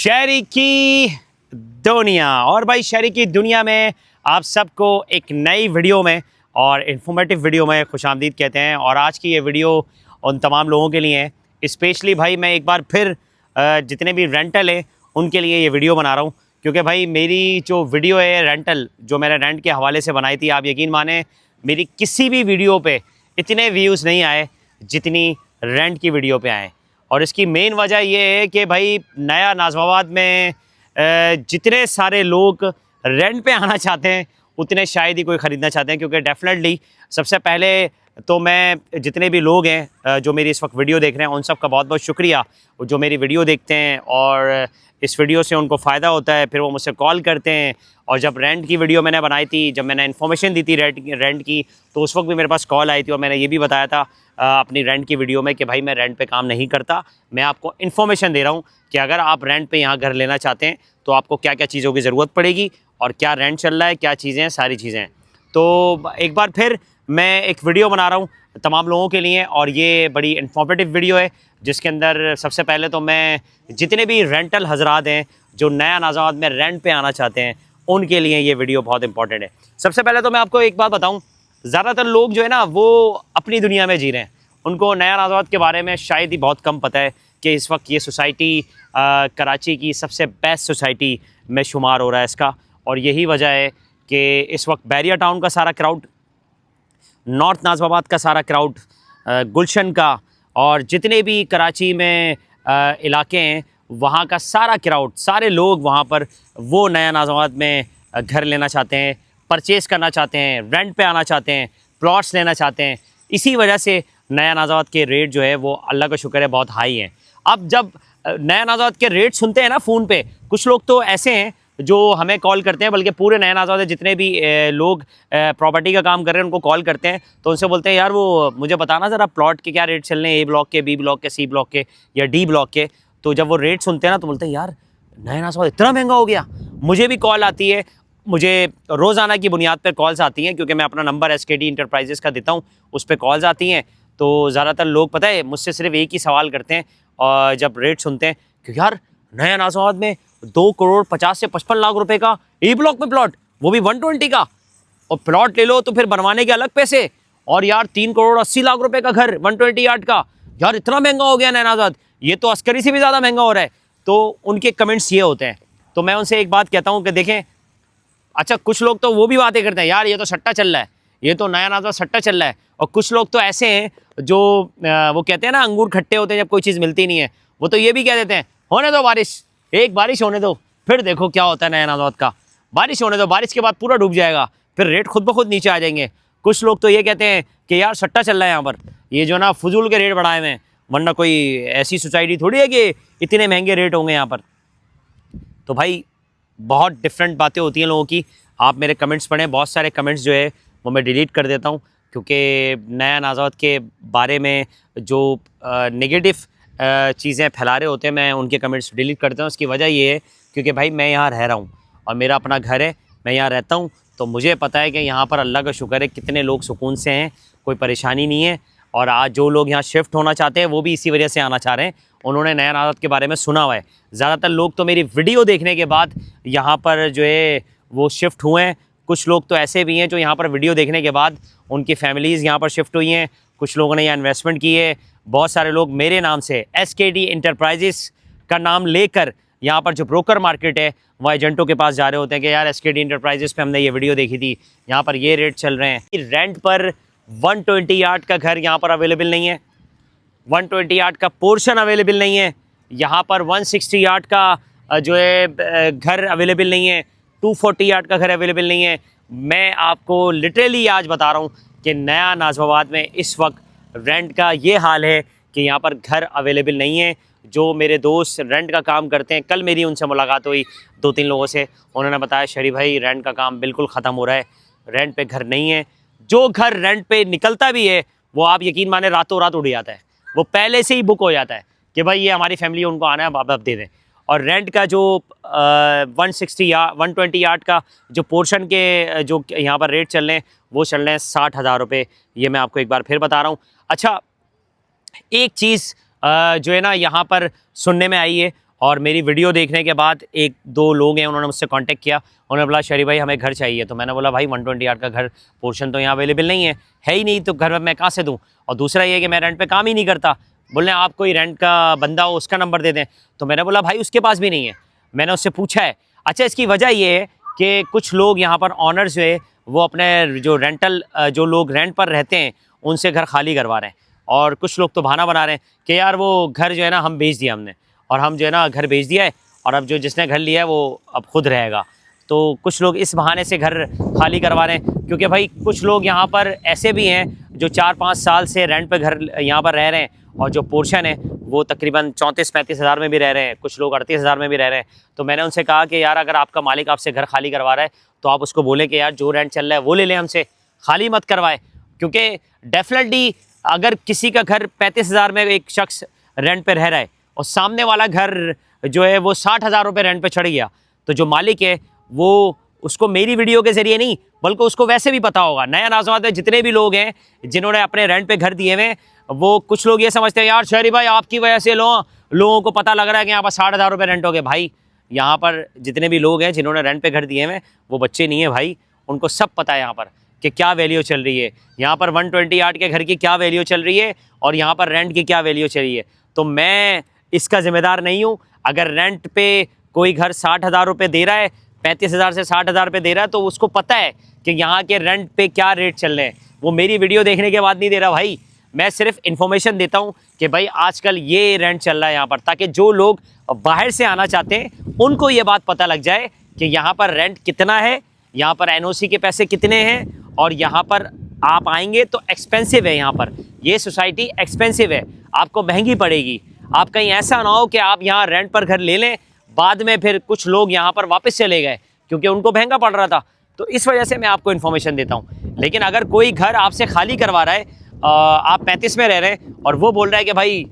शहरी की दुनिया। और भाई शहरी की दुनिया में आप सबको एक नई वीडियो में और इन्फॉर्मेटिव वीडियो में खुशामदीद कहते हैं। और आज की ये वीडियो उन तमाम लोगों के लिए है, स्पेशली भाई मैं एक बार फिर जितने भी रेंटल है उनके लिए ये वीडियो बना रहा हूँ। क्योंकि भाई मेरी जो वीडियो है रेंटल, जो मैंने रेंट के हवाले से बनाई थी, आप यकीन माने मेरी किसी भी वीडियो पे इतने व्यूज़ नहीं आए जितनी रेंट की वीडियो पे आए। और इसकी मेन वजह ये है कि भाई नया नाज़िमाबाद में जितने सारे लोग रेंट पे आना चाहते हैं उतने शायद ही कोई ख़रीदना चाहते हैं। क्योंकि डेफिनेटली सबसे पहले तो मैं जितने भी लोग हैं जो मेरी इस वक्त वीडियो देख रहे हैं उन सब का बहुत बहुत शुक्रिया, जो मेरी वीडियो देखते हैं और इस वीडियो से उनको फ़ायदा होता है। फिर वो मुझसे कॉल करते हैं। और जब रेंट की वीडियो मैंने बनाई थी, जब मैंने इन्फॉर्मेशन दी थी रेंट की, तो उस वक्त भी मेरे पास कॉल आई थी और मैंने ये भी बताया था अपनी रेंट की वीडियो में कि भाई मैं रेंट पे काम नहीं करता, मैं आपको इन्फॉर्मेशन दे रहा हूँ कि अगर आप रेंट पे यहाँ घर लेना चाहते हैं तो आपको क्या क्या चीज़ों की ज़रूरत पड़ेगी और क्या रेंट चल रहा है, क्या चीज़ें हैं, सारी चीज़ें हैं। तो एक बार फिर मैं एक वीडियो बना रहा हूँ तमाम लोगों के लिए, और ये बड़ी इन्फॉर्मेटिव वीडियो है जिसके अंदर सबसे पहले तो मैं जितने भी रेंटल हजरात हैं जो नया नाज़िमाबाद में रेंट पे आना चाहते हैं उनके लिए ये वीडियो बहुत इंपॉर्टेंट है। सबसे पहले तो मैं आपको एक बात बताऊं, ज़्यादातर लोग जो है ना वो अपनी दुनिया में जी रहे हैं, उनको नया नाज़िमाबाद के बारे में शायद ही बहुत कम पता है कि इस वक्त ये सोसाइटी कराची की सबसे बेस्ट सोसाइटी में शुमार हो रहा है इसका। और यही वजह है कि इस वक्त बैरिया टाउन का सारा क्राउड, नॉर्थ नाज़िमाबाद का सारा क्राउड, गुलशन का, और जितने भी कराची में इलाके हैं वहाँ का सारा क्राउड, सारे लोग वहाँ पर वो नया नाज़िमाबाद में घर लेना चाहते हैं, परचेज़ करना चाहते हैं, रेंट पे आना चाहते हैं, प्लॉट्स लेना चाहते हैं। इसी वजह से नया नाज़िमाबाद के रेट जो है वो अल्लाह का शुक्र है बहुत हाई हैं। अब जब नया नाज़िमाबाद के रेट सुनते हैं ना फ़ोन पे, कुछ लोग तो ऐसे हैं जो हमें कॉल करते हैं, बल्कि पूरे नया नाज़िमाबाद जितने भी लोग प्रॉपर्टी का काम कर रहे हैं उनको कॉल करते हैं, तो उनसे बोलते हैं यार वो मुझे बताना ज़रा प्लॉट के क्या रेट चल रहे हैं, ए ब्लॉक के, बी ब्लॉक के, सी ब्लॉक के या डी ब्लॉक के। तो जब वो रेट सुनते हैं ना तो बोलते हैं यार नया नाज़िमाबाद इतना महंगा हो गया। मुझे भी कॉल आती है, मुझे रोज़ाना की बुनियाद पर कॉल्स आती हैं, क्योंकि मैं अपना नंबर SKD इंटरप्राइजेज़ का देता हूँ, उस पर कॉल्स आती हैं। तो ज़्यादातर लोग पता है मुझसे सिर्फ एक ही सवाल करते हैं और जब रेट सुनते हैं कि यार नया नाज़िमाबाद में 2 करोड़ 50 से 55 लाख रुपए का ए ब्लॉक में प्लॉट, वो भी 120 का, और प्लॉट ले लो तो फिर बनवाने के अलग पैसे, और यार 3 करोड़ 80 लाख रुपए का घर 120 यार्ड का, यार इतना महंगा हो गया नया नाज़िमाबाद, ये तो अस्करी से भी ज़्यादा महंगा हो रहा है। तो उनके कमेंट्स ये होते हैं। तो मैं उनसे एक बात कहता हूँ कि देखें, अच्छा कुछ लोग तो वो भी बातें करते हैं यार ये तो सट्टा चल रहा है, ये तो नया नाज़िमाबाद सट्टा चल रहा है। और कुछ लोग तो ऐसे हैं जो वो कहते हैं ना अंगूर खट्टे होते हैं जब कोई चीज़ मिलती नहीं है, वो तो ये भी कह देते हैं होने दो बारिश, एक बारिश होने दो फिर देखो क्या होता है नया नाज़िमाबाद का, बारिश होने दो, बारिश के बाद पूरा डूब जाएगा, फिर रेट खुद ब खुद नीचे आ जाएंगे। कुछ लोग तो ये कहते हैं कि यार सट्टा चल रहा है यहाँ पर, ये जो ना फजूल के रेट बढ़ाए हुए हैं, वरना कोई ऐसी सोसाइटी थोड़ी है कि इतने महंगे रेट होंगे यहाँ पर। तो भाई बहुत डिफरेंट बातें होती हैं लोगों की। आप मेरे कमेंट्स पढ़ें, बहुत सारे कमेंट्स जो है वो मैं डिलीट कर देता हूँ, क्योंकि नया नाज़िमाबाद के बारे में जो नेगेटिव चीज़ें फैला रहे होते हैं मैं उनके कमेंट्स डिलीट करता हूँ। उसकी वजह ये है क्योंकि भाई मैं यहाँ रह रहा हूँ और मेरा अपना घर है, मैं यहाँ रहता हूँ, तो मुझे पता है कि यहाँ पर अल्लाह का शुक्र है कितने लोग सुकून से हैं, कोई परेशानी नहीं है। और आज जो लोग यहाँ शिफ्ट होना चाहते हैं वो भी इसी वजह से आना चाह रहे हैं, उन्होंने नया नाज़िमाबाद के बारे में सुना हुआ है। ज़्यादातर लोग तो मेरी वीडियो देखने के बाद यहाँ पर जो है वो शिफ्ट हुए हैं। कुछ लोग तो ऐसे भी हैं जो यहाँ पर वीडियो देखने के बाद उनकी फैमिलीज़ यहाँ पर शिफ्ट हुई हैं, कुछ लोगों ने यहाँ इन्वेस्टमेंट की है। बहुत सारे लोग मेरे नाम से SKD इंटरप्राइजेज़ का नाम लेकर यहाँ पर जो ब्रोकर मार्केट है वह एजेंटों के पास जा रहे होते हैं कि यार SKD इंटरप्राइजेज़ पे हमने ये वीडियो देखी थी, यहाँ पर ये रेट चल रहे हैं। रेंट पर 120 यार्ड का घर यहाँ पर अवेलेबल नहीं है, 120 यार्ड का पोर्शन अवेलेबल नहीं है, यहाँ पर 160 यार्ड का जो है घर अवेलेबल नहीं है, 240 यार्ड का घर अवेलेबल नहीं है। मैं आपको लिटरली आज बता रहा हूँ कि नया नाज़िमाबाद में इस वक्त रेंट का ये हाल है कि यहाँ पर घर अवेलेबल नहीं है। जो मेरे दोस्त रेंट का काम करते हैं, कल मेरी उनसे मुलाकात हुई 2-3 लोगों से, उन्होंने बताया शरीफ भाई रेंट का काम बिल्कुल ख़त्म हो रहा है, रेंट पे घर नहीं है। जो घर रेंट पे निकलता भी है वो आप यकीन माने रातों रात उड़ जाता है, वो पहले से ही बुक हो जाता है कि भाई ये हमारी फैमिली उनको आना है, आप दे दें। और रेंट का जो 160 या 120 यार्ड का जो पोर्शन के जो यहाँ पर रेट चल रहे हैं वो चल रहे हैं 60,000 रुपये। ये मैं आपको एक बार फिर बता रहा हूँ। अच्छा एक चीज़ जो है ना यहाँ पर सुनने में आई है और मेरी वीडियो देखने के बाद एक दो लोग हैं, उन्होंने मुझसे कांटेक्ट किया। उन्होंने बोला शरीफ भाई हमें घर चाहिए। तो मैंने बोला भाई 120 यार्ड का घर पोर्शन तो यहाँ अवेलेबल नहीं है ही नहीं, तो घर मैं कहाँ से दूँ। और दूसरा ये कि मैं रेंट पे काम ही नहीं करता। बोले आप कोई रेंट का बंदा हो उसका नंबर दे दें। तो मैंने बोला भाई उसके पास भी नहीं है। मैंने उससे पूछा है। अच्छा, इसकी वजह ये है कि कुछ लोग यहाँ पर ऑनर्स जो है वो अपने जो रेंटल जो लोग रेंट पर रहते हैं उनसे घर खाली करवा रहे हैं, और कुछ लोग तो बहाना बना रहे हैं कि यार वो घर जो है ना हम बेच दिया हमने, और हम जो है ना घर बेच दिया है, और अब जो जिसने घर लिया है वो अब खुद रहेगा। तो कुछ लोग इस बहाने से घर खाली करवा रहे हैं, क्योंकि भाई कुछ लोग यहाँ पर ऐसे भी हैं जो 4-5 साल से रेंट पे घर यहाँ पर रह रहे हैं, और जो पोर्शन है वो तकरीबन 34-35 हज़ार में भी रह रहे हैं, कुछ लोग 38 हज़ार में भी रह रहे हैं। तो मैंने उनसे कहा कि यार अगर आपका मालिक आपसे घर खाली करवा रहा है तो आप उसको बोले कि यार जो रेंट चल रहा है वो ले लें हमसे, खाली मत करवाए। क्योंकि डेफिनेटली अगर किसी का घर 35 हज़ार में एक शख्स रेंट पे रह रहा है और सामने वाला घर जो है वो 60 हज़ार रुपये रेंट पे चढ़ गया, तो जो मालिक है वो उसको मेरी वीडियो के ज़रिए नहीं बल्कि उसको वैसे भी पता होगा। नया नाज़वात में जितने भी लोग हैं जिन्होंने अपने रेंट पे घर दिए हुए, वो कुछ लोग ये समझते हैं यार शहरी भाई आपकी वजह से लोगों को पता लग रहा है कि यहाँ पर 60 हज़ार रुपये रेंट हो गए। भाई यहाँ पर जितने भी लोग हैं जिन्होंने रेंट पे घर दिए हुए वो बच्चे नहीं है भाई, उनको सब पता है यहाँ पर कि क्या वैल्यू चल रही है, यहाँ पर 128 के घर की क्या वैल्यू चल रही है और यहाँ पर रेंट की क्या वैल्यू चल रही है। तो मैं इसका ज़िम्मेदार नहीं हूँ। अगर रेंट पे कोई घर 60 हज़ार रुपये दे रहा है, 35 हज़ार से 60 हज़ार रुपये दे रहा है, तो उसको पता है कि यहाँ के रेंट पे क्या रेट चल रहे हैं। वो मेरी वीडियो देखने के बाद नहीं दे रहा भाई, मैं सिर्फ इन्फॉर्मेशन देता हूँ कि भाई आजकल ये रेंट चल रहा है यहाँ पर, ताकि जो लोग बाहर से आना चाहते हैं उनको ये बात पता लग जाए कि यहाँ पर रेंट कितना है, यहाँ पर एनओसी के पैसे कितने हैं, और यहाँ पर आप आएंगे तो एक्सपेंसिव है। यहाँ पर ये सोसाइटी एक्सपेंसिव है, आपको महंगी पड़ेगी। आप कहीं ऐसा ना हो कि आप यहाँ रेंट पर घर ले लें, बाद में फिर कुछ लोग यहाँ पर वापस चले गए क्योंकि उनको महंगा पड़ रहा था। तो इस वजह से मैं आपको इन्फॉर्मेशन देता हूँ। लेकिन अगर कोई घर आपसे खाली करवा रहा है, आप 35 में रह रहे हैं और वो बोल रहा है कि भाई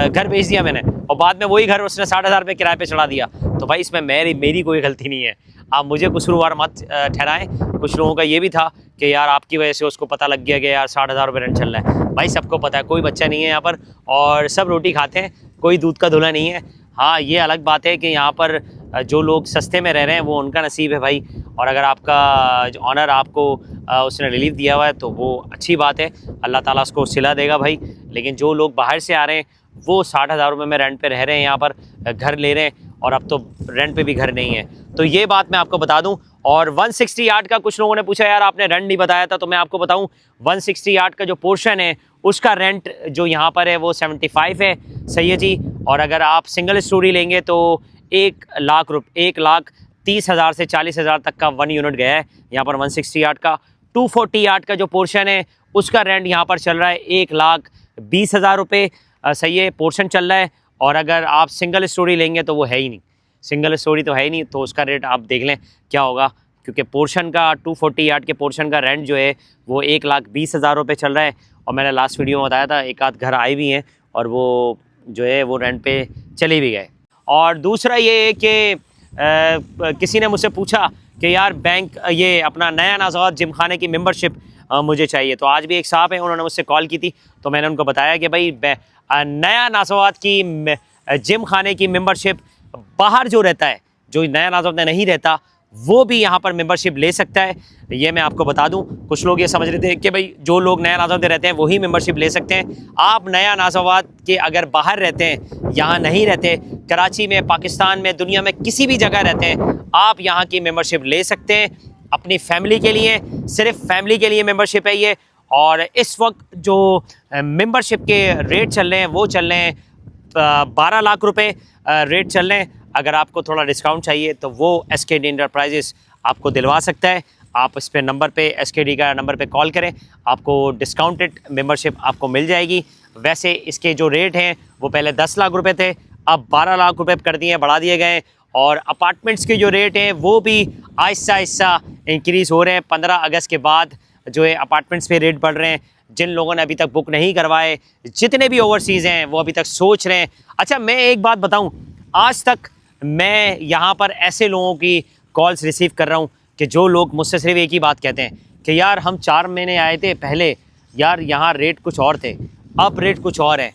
घर बेच दिया मैंने, और बाद में वही घर उसने 60 हज़ार रुपये किराए पे चढ़ा दिया, तो भाई इसमें मेरी कोई गलती नहीं है। आप मुझे कसूरवार मत ठहराएं। कुछ लोगों का ये भी था कि यार आपकी वजह से उसको पता लग गया कि यार 60 हज़ार रुपये रेंट चल रहा है। भाई सबको पता है, कोई बच्चा नहीं है यहाँ पर और सब रोटी खाते हैं, कोई दूध का धुला नहीं है। हाँ, ये अलग बात है कि यहाँ पर जो लोग सस्ते में रह रहे हैं वो उनका नसीब है भाई, और अगर आपका ऑनर आपको उसने रिलीफ दिया हुआ है तो वो अच्छी बात है, अल्लाह ताला उसको सिला देगा भाई। लेकिन जो लोग बाहर से आ रहे हैं वो 60 हज़ार रुपये में रेंट पे रह रहे हैं, यहाँ पर घर ले रहे हैं, और अब तो रेंट पे भी घर नहीं है। तो ये बात मैं आपको बता दूं। और 160 यार्ड का कुछ लोगों ने पूछा यार आपने रेंट नहीं बताया था, तो मैं आपको बताऊं 160 यार्ड का जो पोर्शन है उसका रेंट जो यहाँ पर है वो 75 है। सही है जी। और अगर आप सिंगल स्टोरी लेंगे तो 1,30,000 से 40,000 तक का 1 यूनिट गया है यहाँ पर 160 यार्ड का। 240 यार्ड का जो पोर्शन है उसका रेंट यहाँ पर चल रहा है 1,20,000 रुपये। सही है, पोर्शन चल रहा है। और अगर आप सिंगल स्टोरी लेंगे तो वो है ही नहीं, सिंगल स्टोरी तो है ही नहीं, तो उसका रेट आप देख लें क्या होगा। क्योंकि पोर्शन का 240 यार्ड के पोर्शन का रेंट जो है वो 1,20,000 रुपये चल रहा है। और मैंने लास्ट वीडियो में बताया था एक आध घर आए भी हैं और वो जो है वो रेंट पे चले भी गए। और दूसरा ये है कि किसी ने मुझसे पूछा कि यार बैंक ये अपना नया नाज़ावत जिम खाने की मेंबरशिप मुझे चाहिए। तो आज भी एक साहब हैं, उन्होंने मुझसे कॉल की थी, तो मैंने उनको बताया कि भाई नया नाज़ावत की जिम खाने की मेंबरशिप बाहर जो रहता है, जो नया नाज़ावत में नहीं रहता, वो भी यहाँ पर मेंबरशिप ले सकता है। ये मैं आपको बता दूं। कुछ लोग ये समझ रहे थे कि भाई जो लोग नया नाज़ावत में रहते हैं वही मेंबरशिप ले सकते हैं। आप नया नाज़ावत के अगर बाहर रहते हैं, यहाँ नहीं रहते, कराची में, पाकिस्तान में, दुनिया में किसी भी जगह रहते हैं, आप यहाँ की मेंबरशिप ले सकते हैं अपनी फैमिली के लिए। सिर्फ फैमिली के लिए मेंबरशिप है ये। और इस वक्त जो मेंबरशिप के रेट चल रहे हैं वो चल रहे हैं 12 लाख रुपए रेट चल रहे हैं। अगर आपको थोड़ा डिस्काउंट चाहिए तो वो SKD इंटरप्राइजेस आपको दिलवा सकता है। आप इस पे नंबर पे SKD का नंबर पे कॉल करें, आपको डिस्काउंटेड मेंबरशिप आपको मिल जाएगी। वैसे इसके जो रेट हैं वो पहले 10 लाख रुपए थे, अब 12 लाख रुपए कर दिए, बढ़ा दिए गए। और अपार्टमेंट्स के जो रेट हैं वो भी आहिस्ता आहिस्ता इंक्रीज़ हो रहे हैं। 15 अगस्त के बाद जो है अपार्टमेंट्स पे रेट बढ़ रहे हैं। जिन लोगों ने अभी तक बुक नहीं करवाए, जितने भी ओवरसीज़ हैं वो अभी तक सोच रहे हैं। अच्छा, मैं एक बात बताऊं, आज तक मैं यहाँ पर ऐसे लोगों की कॉल्स रिसीव कर रहा हूँ कि जो लोग मुझसे सिर्फ एक ही बात कहते हैं कि यार हम 4 महीने आए थे पहले, यार यहाँ रेट कुछ और थे, अब रेट कुछ और है।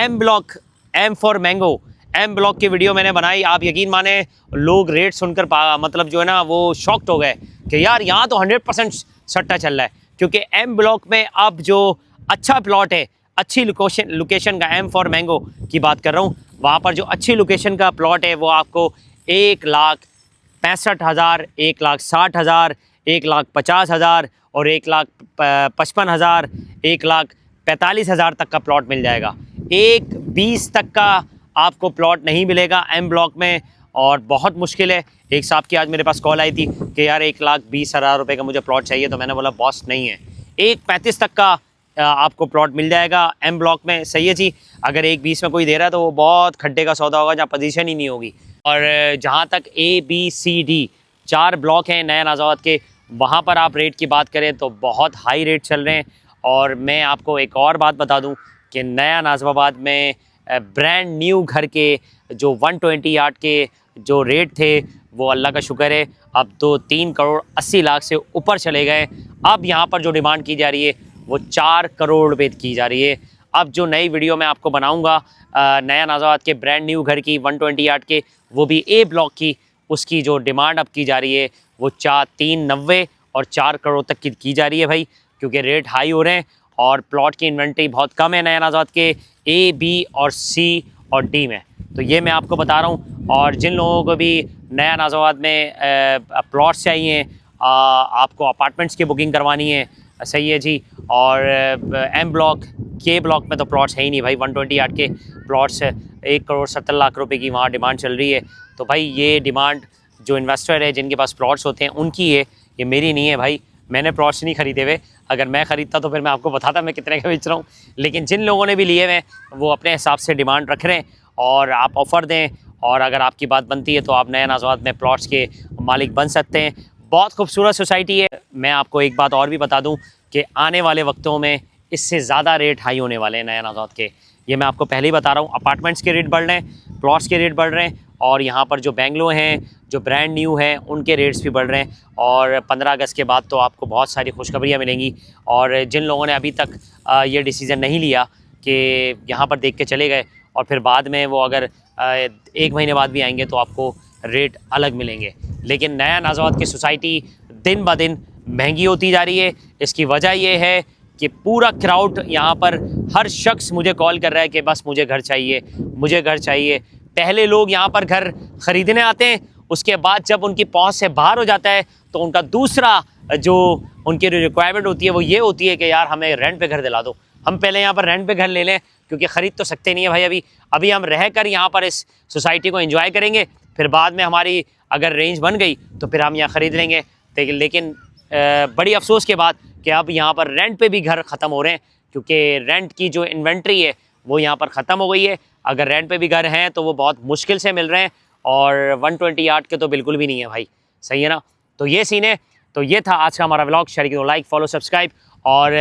M block, M for mango, M block की वीडियो मैंने बनाई, आप यकीन माने लोग रेट सुनकर मतलब जो है ना वो शॉक्ड हो गए कि यार यहाँ तो 100% सट्टा चल रहा है। क्योंकि एम ब्लॉक में अब जो अच्छा प्लॉट है, अच्छी लोकेशन का, एम फॉर मैंगो की बात कर रहा हूँ, वहाँ पर जो अच्छी लोकेशन का प्लॉट है वो आपको 1,65,000, 1,60,000, 1,50,000 और 1,55,000, 1,45,000 तक का प्लॉट मिल जाएगा। 1,20 तक का आपको प्लॉट नहीं मिलेगा एम ब्लॉक में, और बहुत मुश्किल है। एक साहब की आज मेरे पास कॉल आई थी कि यार 1,20,000 रुपये का मुझे प्लॉट चाहिए, तो मैंने बोला बॉस नहीं है, 1,35 तक का आपको प्लॉट मिल जाएगा एम ब्लॉक में। सही है जी। अगर 1,20 में कोई दे रहा है तो वो बहुत खड्डे का सौदा होगा, जहाँ पोजीशन ही नहीं होगी। और जहाँ तक ABCD 4 ब्लॉक हैं नया नाज़ाबाद के, वहाँ पर आप रेट की बात करें तो बहुत हाई रेट चल रहे हैं। और मैं आपको एक और बात बता दूँ कि नया नाज़िमाबाद में ब्रांड न्यू घर के जो 120 यार्ड के जो रेट थे वो अल्लाह का शुक्र है अब तो 3,80,00,000 से ऊपर चले गए। अब यहाँ पर जो डिमांड की जा रही है वो 4 करोड़ रुपये की जा रही है। अब जो नई वीडियो मैं आपको बनाऊँगा नया नाज़ाबाद के ब्रांड न्यू घर की 120 यार्ड के, वो भी A ब्लॉक की, उसकी जो डिमांड अब की जा रही है वो 390 और 4 करोड़ तक की जा रही है भाई। क्योंकि रेट हाई हो रहे हैं और प्लॉट की इन्वेंट्री बहुत कम है नया नाज़ाबाद के A, B और C और D में। तो ये मैं आपको बता रहा हूँ। और जिन लोगों को भी नया नाज़ाबाद में प्लॉट्स चाहिए, आपको अपार्टमेंट्स की बुकिंग करवानी है, सही है जी। और M ब्लॉक, K ब्लॉक में तो प्लॉट्स है ही नहीं भाई, 120 यार्ड के प्लॉट्स 1,70,00,000 रुपये की वहाँ डिमांड चल रही है। तो भाई ये डिमांड जो इन्वेस्टर है जिनके पास प्लॉट्स होते हैं उनकी है, ये मेरी नहीं है भाई। मैंने प्लॉट्स नहीं ख़रीदे हुए, अगर मैं ख़रीदता तो फिर मैं आपको बताता मैं कितने का बेच रहा हूँ। लेकिन जिन लोगों ने भी लिए हुए वो अपने हिसाब से डिमांड रख रहे हैं और आप ऑफ़र दें, और अगर आपकी बात बनती है तो आप नया नाज़ाबाद में प्लॉट्स के मालिक बन सकते हैं। बहुत खूबसूरत सोसाइटी है। मैं आपको एक बात और भी बता दूँ कि आने वाले वक्तों में इससे ज़्यादा रेट हाई होने वाले हैं नया नाज़ाबाद के, ये मैं आपको पहले ही बता रहा हूँ। अपार्टमेंट्स के रेट बढ़ रहे हैं, प्लॉट्स के रेट बढ़ रहे हैं, और यहाँ पर जो बेंगलो हैं जो ब्रांड न्यू हैं उनके रेट्स भी बढ़ रहे हैं। और 15 अगस्त के बाद तो आपको बहुत सारी खुशखबरियाँ मिलेंगी। और जिन लोगों ने अभी तक ये डिसीज़न नहीं लिया कि यहाँ पर देख के चले गए और फिर बाद में वो अगर 1 महीने बाद भी आएंगे तो आपको रेट अलग मिलेंगे। लेकिन नया नाज़ाबाद की सोसाइटी दिन ब दिन महंगी होती जा रही है। इसकी वजह ये है कि पूरा क्राउड यहाँ पर, हर शख्स मुझे कॉल कर रहा है कि बस मुझे घर चाहिए, मुझे घर चाहिए। पहले लोग यहाँ पर घर ख़रीदने आते हैं, उसके बाद जब उनकी पहुँच से बाहर हो जाता है तो उनका दूसरा जो उनकी रिक्वायरमेंट होती है वो ये होती है कि यार हमें रेंट पे घर दिला दो, हम पहले यहाँ पर रेंट पे घर ले लें, क्योंकि ख़रीद तो सकते नहीं है भाई। अभी हम रह कर यहाँ पर इस सोसाइटी को एंजॉय करेंगे, फिर बाद में हमारी अगर रेंज बन गई तो फिर हम यहाँ ख़रीद लेंगे। लेकिन बड़ी अफसोस के बाद कि अब यहाँ पर रेंट पे भी घर ख़त्म हो रहे हैं, क्योंकि रेंट की जो इन्वेंट्री है वो यहाँ पर ख़त्म हो गई है। अगर रेंट पे भी घर हैं तो वो बहुत मुश्किल से मिल रहे हैं, और 120 यार्ड के तो बिल्कुल भी नहीं है भाई, सही है ना। तो ये सीन है। तो ये था आज का हमारा व्लॉग। शेयर कीजिए, लाइक, फॉलो, सब्सक्राइब। और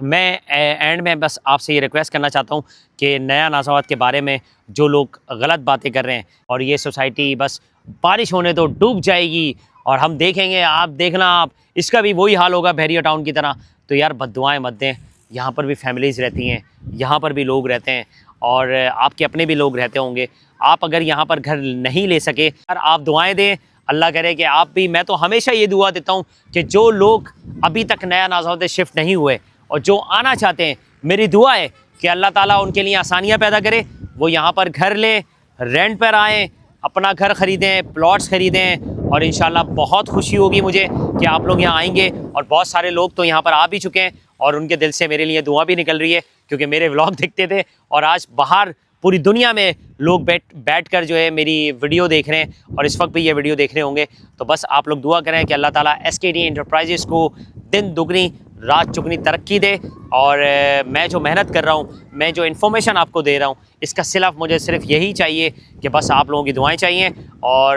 मैं एंड में बस आपसे ये रिक्वेस्ट करना चाहता हूँ कि नया नाज़ाबाद के बारे में जो लोग गलत बातें कर रहे हैं, और ये सोसाइटी बस बारिश होने तो डूब जाएगी और हम देखेंगे, आप देखना, आप इसका भी वही हाल होगा बहरिया टाउन की तरह, तो यार बद्दुआएं मत दें। यहाँ पर भी फैमिलीज़ रहती हैं, यहाँ पर भी लोग रहते हैं, और आपके अपने भी लोग रहते होंगे। आप अगर यहाँ पर घर नहीं ले सके, यार आप दुआएं दें, अल्लाह करे कि आप भी। मैं तो हमेशा ये दुआ देता हूँ कि जो लोग अभी तक नया नाज़ाबाद शिफ्ट नहीं हुए और जो आना चाहते हैं, मेरी दुआ है कि अल्लाह ताला उनके लिए आसानियाँ पैदा करे, वो यहाँ पर घर लें, रेंट पर आएँ, अपना घर ख़रीदें, प्लॉट्स ख़रीदें, और इंशाल्लाह बहुत खुशी होगी मुझे कि आप लोग यहाँ आएंगे। और बहुत सारे लोग तो यहाँ पर आ भी चुके हैं और उनके दिल से मेरे लिए दुआ भी निकल रही है, क्योंकि मेरे व्लॉग दिखते थे और आज बाहर पूरी दुनिया में लोग बैठ कर जो है मेरी वीडियो देख रहे हैं, और इस वक्त भी ये वीडियो देख रहे होंगे। तो बस आप लोग दुआ करें कि अल्लाह ताला SKD एंटरप्राइजेज़ को दिन दुगनी रात चुगनी तरक्की दे। और मैं जो मेहनत कर रहा हूँ, मैं जो इन्फॉर्मेशन आपको दे रहा हूँ, इसका सिर्फ मुझे सिर्फ यही चाहिए कि बस आप लोगों की दुआएं चाहिए। और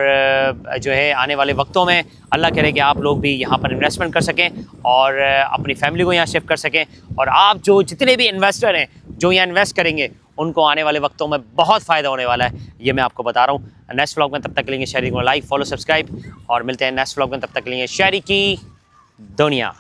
जो है आने वाले वक्तों में अल्लाह करे कि आप लोग भी यहाँ पर इन्वेस्टमेंट कर सकें और अपनी फैमिली को यहाँ शिफ्ट कर सकें। और आप जो जितने भी इन्वेस्टर हैं जो यहाँ इन्वेस्ट करेंगे, उनको आने वाले वक्तों में बहुत फ़ायदा होने वाला है, ये मैं आपको बता रहा हूँ। नेक्स्ट व्लॉग में तब तक के लिए शेयरिंग को लाइक, फॉलो, सब्सक्राइब, और मिलते हैं नेक्स्ट व्लॉग में। तब तक के लिए शेयरी की दुनिया।